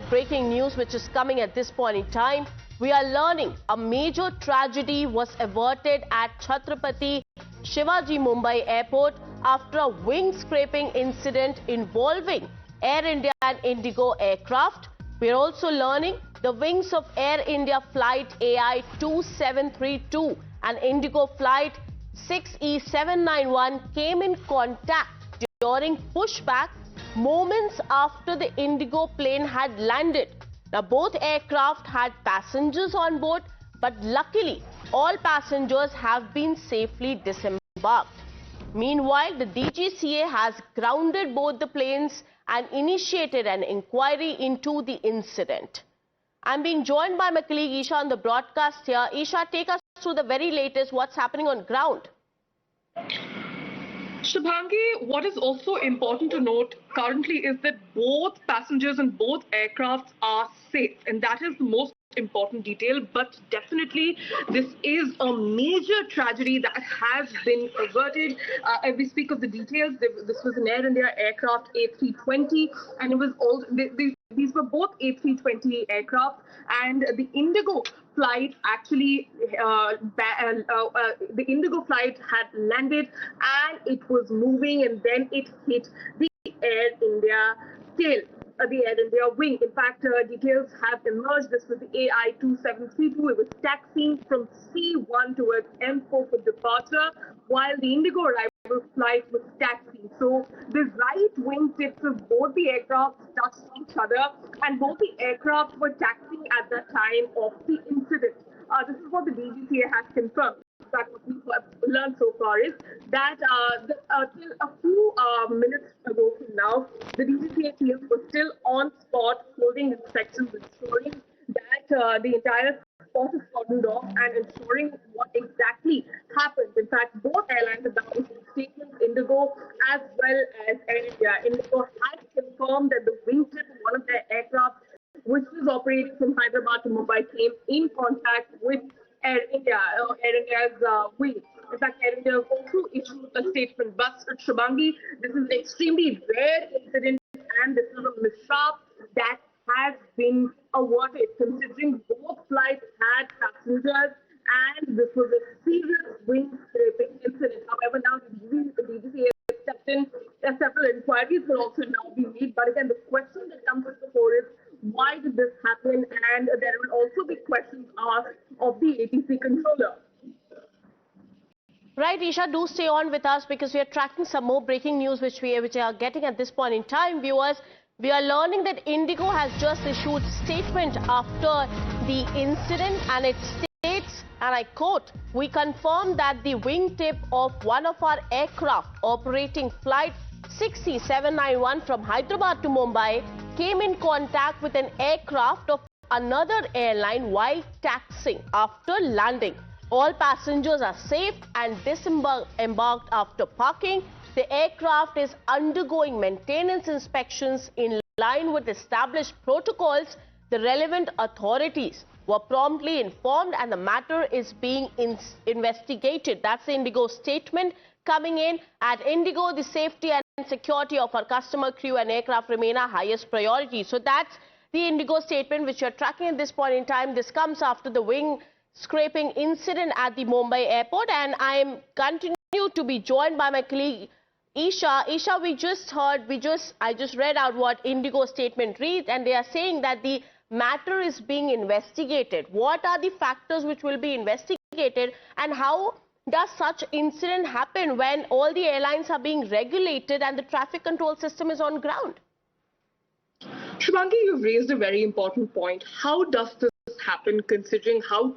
breaking news which is coming at this point in time. We are learning a major tragedy was averted at Chhatrapati Shivaji Mumbai Airport after a wing scraping incident involving Air India and IndiGo aircraft. We are also learning the wings of Air India flight AI2732 and IndiGo flight 6E791 came in contact during pushback moments after the IndiGo plane had landed. Now, both aircraft had passengers on board, but luckily, all passengers have been safely disembarked. Meanwhile, the DGCA has grounded both the planes and initiated an inquiry into the incident. I'm being joined by my colleague Isha on the broadcast here. Isha, take us through the very latest, what's happening on ground. Shubhangi, what is also important to note currently is that both passengers and both aircrafts are safe, and that is the most important detail. But definitely, this is a major tragedy that has been averted. As we speak of the details, this was an Air India aircraft A320, and it was all these were both A320 aircraft, and the IndiGo flight actually the IndiGo flight had landed and it was moving, and then it hit the Air India tail, the Air India wing. In fact, details have emerged. This was the AI2732. It was taxiing from C1 towards M4 for departure, while the IndiGo arrival flight was taxiing. So the right wing tips of both the aircraft touched each other, and both the aircraft were taxiing at the time of the incident. This is what the DGCA has confirmed. That what we have learned so far is that till a few minutes ago from now, the DGCA teams were still on spot holding inspections, ensuring that the entire spot is cordoned off and ensuring what exactly happened. In fact, both airlines have now issued statements, IndiGo as well as Air India. IndiGo has confirmed that the wingtip of one of their aircraft, which was operating from Hyderabad to Mumbai, came in contact with Air India's wing. In fact, Air India also issued a statement. But Shubhangi, this is an extremely rare incident, and this is a mishap that has been averted, considering both flights had passengers, and this was a serious wing scraping incident. However, now the DGCA has stepped in. Several inquiries will also now be made. But again, the question that comes before is, why did this happen? And there will also be questions asked of the ATC controller. Right, Isha, do stay on with us because we are tracking some more breaking news which are getting at this point in time. Viewers, we are learning that IndiGo has just issued statement after the incident, and it states, and I quote, "We confirm that the wingtip of one of our aircraft operating flight 6E791 from Hyderabad to Mumbai came in contact with an aircraft of another airline while taxiing after landing. All passengers are safe and disembarked after parking. The aircraft is undergoing maintenance inspections in line with established protocols. The relevant authorities were promptly informed and the matter is being investigated." That's the IndiGo statement coming in. At IndiGo, the safety and security of our customer, crew and aircraft remain our highest priority. So that's the IndiGo statement which you're tracking at this point in time. This comes after the wing scraping incident at the Mumbai airport, and I continue to be joined by my colleague Isha. Isha, I just read out what IndiGo statement reads, and they are saying that the matter is being investigated. What are the factors which will be investigated, and how does such incident happen when all the airlines are being regulated and the traffic control system is on ground? Shubhangi, you've raised a very important point. How does this happen, considering how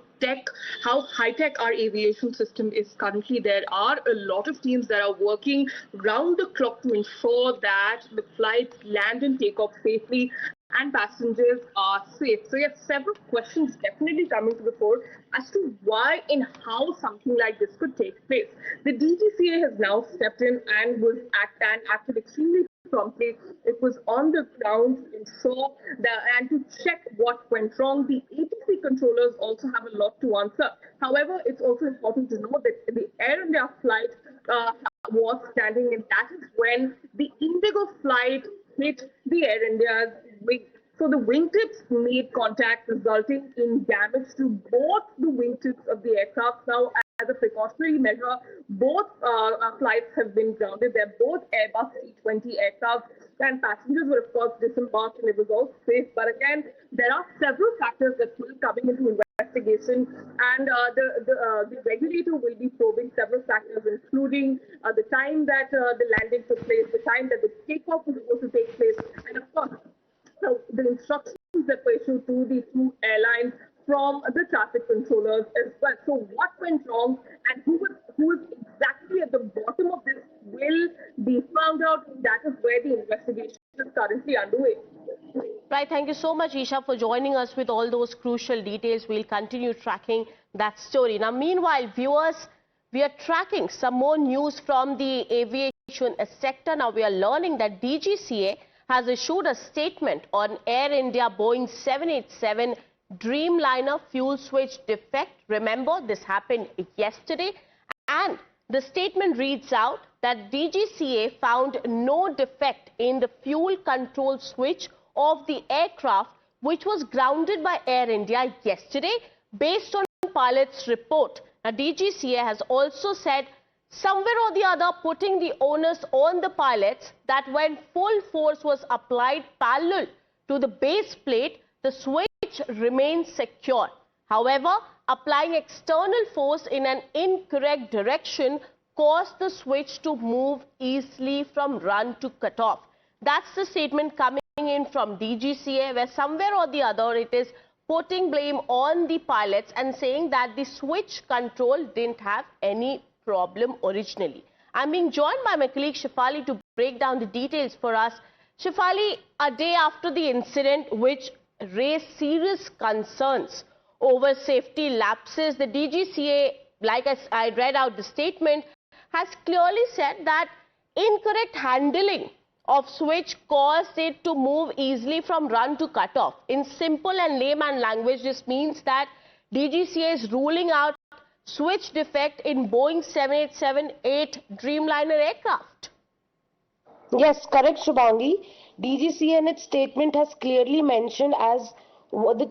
high-tech our aviation system is currently? There are a lot of teams that are working round the clock to ensure that the flights land and take off safely and passengers are safe. So yes, several questions definitely coming to the fore as to why and how something like this could take place. The DGCA has now stepped in and acted extremely promptly. It was on the ground to ensure and to check what went wrong. The ATC controllers also have a lot to answer. However, it's also important to know that the Air India flight was standing, and that is when the IndiGo flight hit the Air India's wing. So the wingtips made contact, resulting in damage to both the wingtips of the aircraft. Now, as a precautionary measure, both flights have been grounded. They're both Airbus A320 aircraft, and passengers were, of course, disembarked, and it was all safe. But again, there are several factors that will coming into investigation, and the regulator will be probing several factors, including the time that the landing took place, the time that the takeoff was supposed to take place, and of course, so the instructions that were issued to the two airlines from the traffic controllers as well. So what went wrong and who is exactly at the bottom of this will be found out. That is where the investigation is currently underway. Right, thank you so much, Isha, for joining us with all those crucial details. We'll continue tracking that story. Now, meanwhile, viewers, we are tracking some more news from the aviation sector. Now, we are learning that DGCA has issued a statement on Air India Boeing 787 Dreamliner fuel switch defect. Remember, this happened yesterday. And the statement reads out that DGCA found no defect in the fuel control switch of the aircraft, which was grounded by Air India yesterday, based on pilot's report. Now, DGCA has also said, somewhere or the other, putting the onus on the pilots, that when full force was applied parallel to the base plate, the switch remains secure. However, applying external force in an incorrect direction caused the switch to move easily from run to cutoff. That's the statement coming in from DGCA, where somewhere or the other it is putting blame on the pilots and saying that the switch control didn't have any problem originally. I'm being joined by my colleague Shefali to break down the details for us. Shefali, a day after the incident which raised serious concerns over safety lapses, the DGCA, like I read out the statement, has clearly said that incorrect handling of switch caused it to move easily from run to cutoff. In simple and layman language, this means that DGCA is ruling out switch defect in Boeing 787-8 Dreamliner aircraft. Yes, correct, Shubhangi. DGCA in its statement has clearly mentioned as the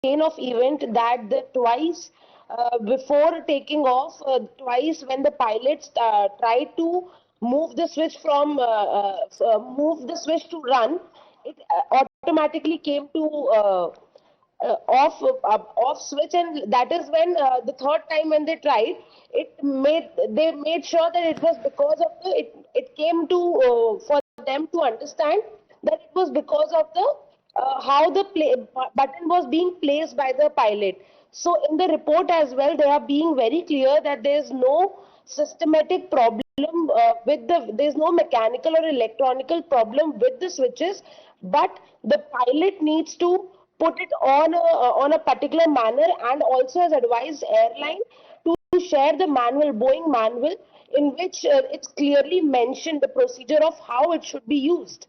chain of event that the twice before taking off, twice when the pilots tried to move the switch from to run, it automatically came to off switch, and that is when the third time when they tried, they made sure that it was because of the it came to for them to understand that it was because of the how the button was being placed by the pilot. So in the report as well, they are being very clear that there is no systematic problem there's no mechanical or electronical problem with the switches, but the pilot needs to put it on a particular manner, and also has advised airline to share the manual, Boeing manual, in which it's clearly mentioned the procedure of how it should be used.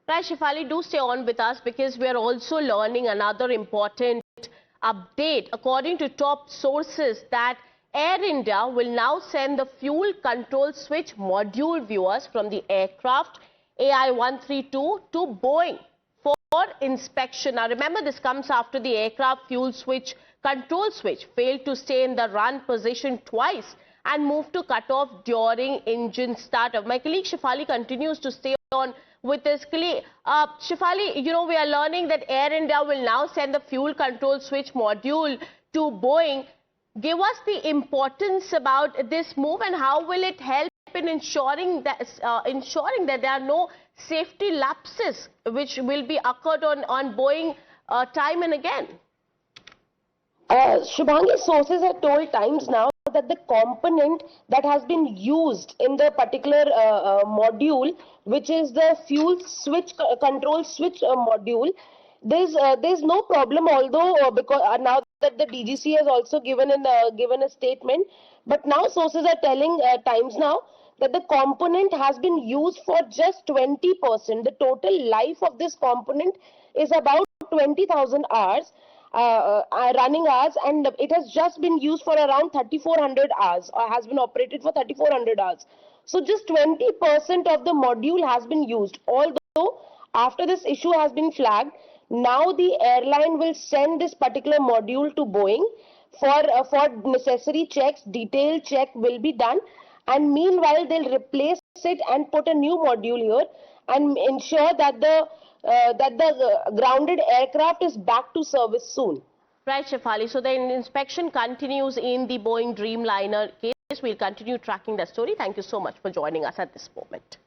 Right, Shefali, do stay on with us, because we are also learning another important update. According to top sources, that Air India will now send the fuel control switch module, viewers, from the aircraft AI-132 to Boeing for inspection. Now, remember, this comes after the aircraft fuel switch control switch failed to stay in the run position twice and moved to cutoff during engine startup. My colleague Shefali continues to stay on with this. Shefali, we are learning that Air India will now send the fuel control switch module to Boeing. Give us the importance about this move, and how will it help in ensuring that there are no safety lapses which will be occurred on Boeing time and again. Shubhangi, sources have told Times Now that the component that has been used in the particular module, which is the fuel switch control switch module, there's no problem, although because now that the DGC has also given a statement, but now sources are telling Times Now that the component has been used for just 20%. The total life of this component is about 20,000 hours, running hours, and it has just been used for around 3,400 hours, or has been operated for 3,400 hours. So just 20% of the module has been used, although after this issue has been flagged, now the airline will send this particular module to Boeing for necessary checks. Detailed check will be done, and meanwhile they'll replace it and put a new module here and ensure that the grounded aircraft is back to service soon. Right, Shefali. So the inspection continues in the Boeing Dreamliner case. We'll continue tracking the story. Thank you so much for joining us at this moment.